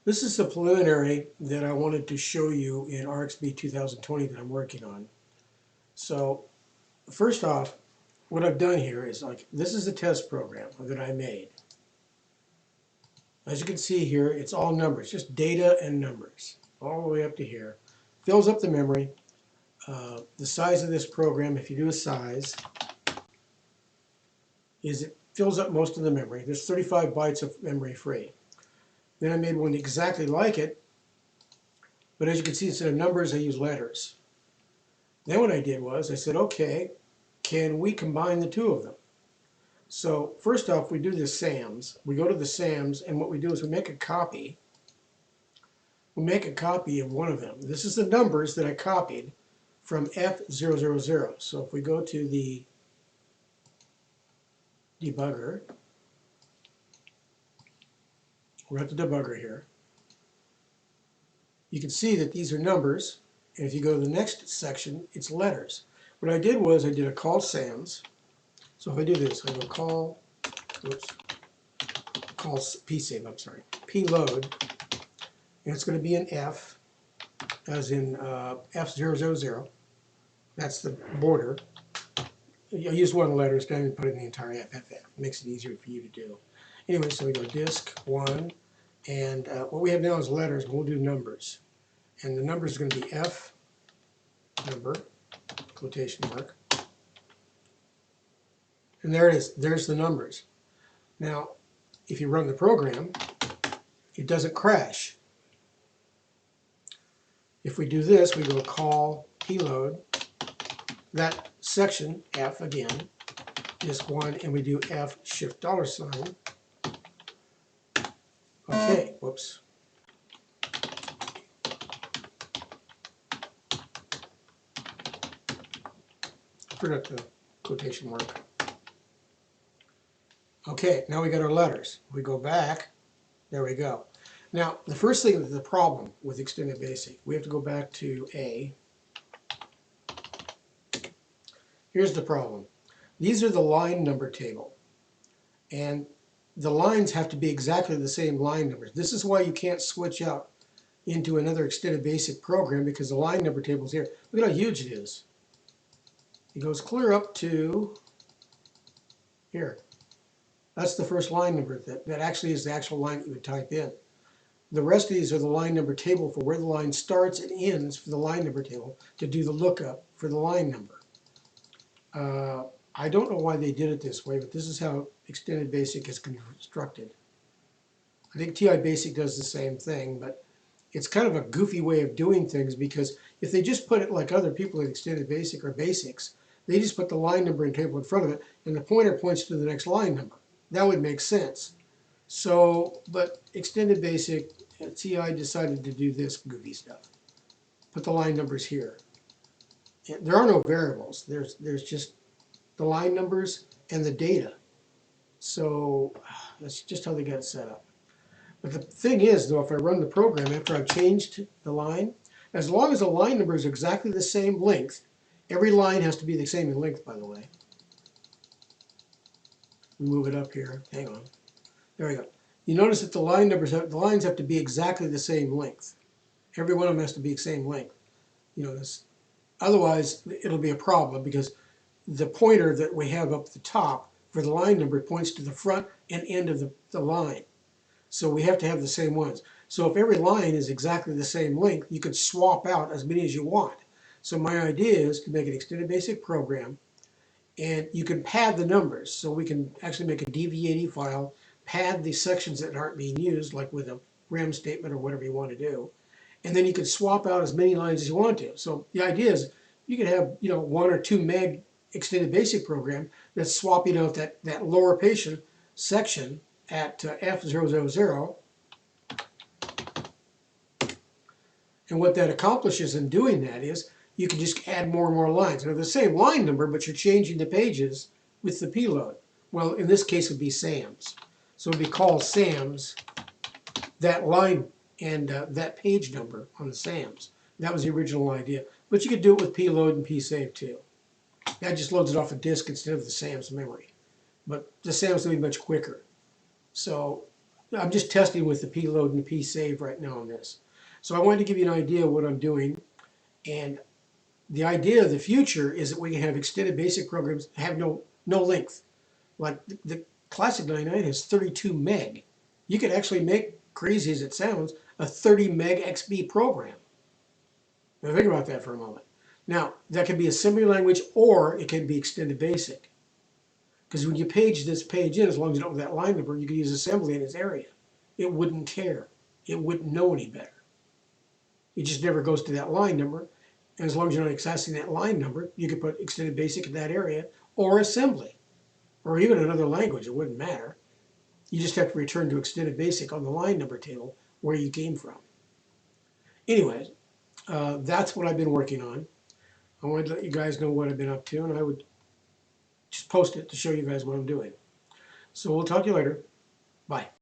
This is the preliminary that I wanted to show you in RxB 2020 that I'm working on. So first off, what I've done here is this is a test program that I made. As you can see here, it's all numbers, just data and numbers, all the way up to here. Fills up the memory. The size of this program, if you do a size, is it fills up most of the memory. There's 35 bytes of memory free. Then I made one exactly like it, but as you can see, instead of numbers, I use letters. Then what I did was I said, okay, can we combine the two of them? So first off, we do the SAMs. We go to the SAMs, and what we do is we make a copy. We make a copy of one of them. This is the numbers that I copied from F000. So if we go to the debugger, we're at the debugger here. You can see that these are numbers, and if you go to the next section, it's letters. What I did was I did a call SAMs. So if I do this, I go call psave, I'm sorry, pload, and it's going to be an F, as in F000. That's the border. I use one letter, don't even put it in the entire FFF. It makes it easier for you to do. Anyway, so we go disk 1, and what we have now is letters, and we'll do numbers. And the number is going to be F number, quotation mark. And there it is. There's the numbers. Now, if you run the program, it doesn't crash. If we do this, we go call pload, that section, F again, disk 1, and we do F shift $. Okay, whoops. Forgot the quotation mark. Okay, now we got our letters. We go back, there we go. Now, the first thing, the problem with Extended Basic, we have to go back to A. Here's the problem. These are the line number table. And the lines have to be exactly the same line numbers. This is why you can't switch out into another Extended Basic program, because the line number table is here. Look at how huge it is. It goes clear up to here. That's the first line number. That actually is the actual line that you would type in. The rest of these are the line number table for where the line starts and ends for the line number table to do the lookup for the line number. I don't know why they did it this way, but this is how Extended Basic is constructed. I think TI Basic does the same thing, but it's kind of a goofy way of doing things, because if they just put it like other people in Extended Basic or Basics, they just put the line number and table in front of it, and the pointer points to the next line number. That would make sense. So, but Extended Basic, TI decided to do this goofy stuff. Put the line numbers here. And there are no variables. There's just the line numbers and the data. So that's just how they got it set up. But the thing is, though, if I run the program after I've changed the line, as long as the line number is exactly the same length, every line has to be the same in length, by the way. Move it up here. Hang on. There we go. You notice that the lines have to be exactly the same length. Every one of them has to be the same length. You know this. Otherwise, it'll be a problem, because the pointer that we have up the top for the line number points to the front and end of the line. So we have to have the same ones. So if every line is exactly the same length, you could swap out as many as you want. So my idea is to make an Extended Basic program, and you can pad the numbers. So we can actually make a DV80 file, pad the sections that aren't being used, like with a rem statement or whatever you want to do. And then you can swap out as many lines as you want to. So the idea is you could have 1 or 2 meg Extended Basic program that's swapping out that lower patient section at F000. And what that accomplishes in doing that is you can just add more and more lines. They're the same line number, but you're changing the pages with the pload. Well, in this case, it would be SAMs. So it would be called SAMs, that line and that page number on the SAMs. That was the original idea. But you could do it with pload and psave too. That just loads it off a disk instead of the SAMs memory. But the SAMs will be much quicker. So I'm just testing with the pload and the psave right now on this. So I wanted to give you an idea of what I'm doing. And the idea of the future is that we can have extended basic programs that have no length. Like the classic 99 has 32 meg. You could actually make, crazy as it sounds, a 30 meg XB program. Now think about that for a moment. Now, that could be assembly language or it can be extended basic. Because when you page this page in, as long as you don't have that line number, you can use assembly in its area. It wouldn't care. It wouldn't know any better. It just never goes to that line number. And as long as you're not accessing that line number, you could put extended basic in that area or assembly or even another language. It wouldn't matter. You just have to return to extended basic on the line number table where you came from. Anyways, that's what I've been working on. I wanted to let you guys know what I've been up to, and I would just post it to show you guys what I'm doing. So we'll talk to you later. Bye.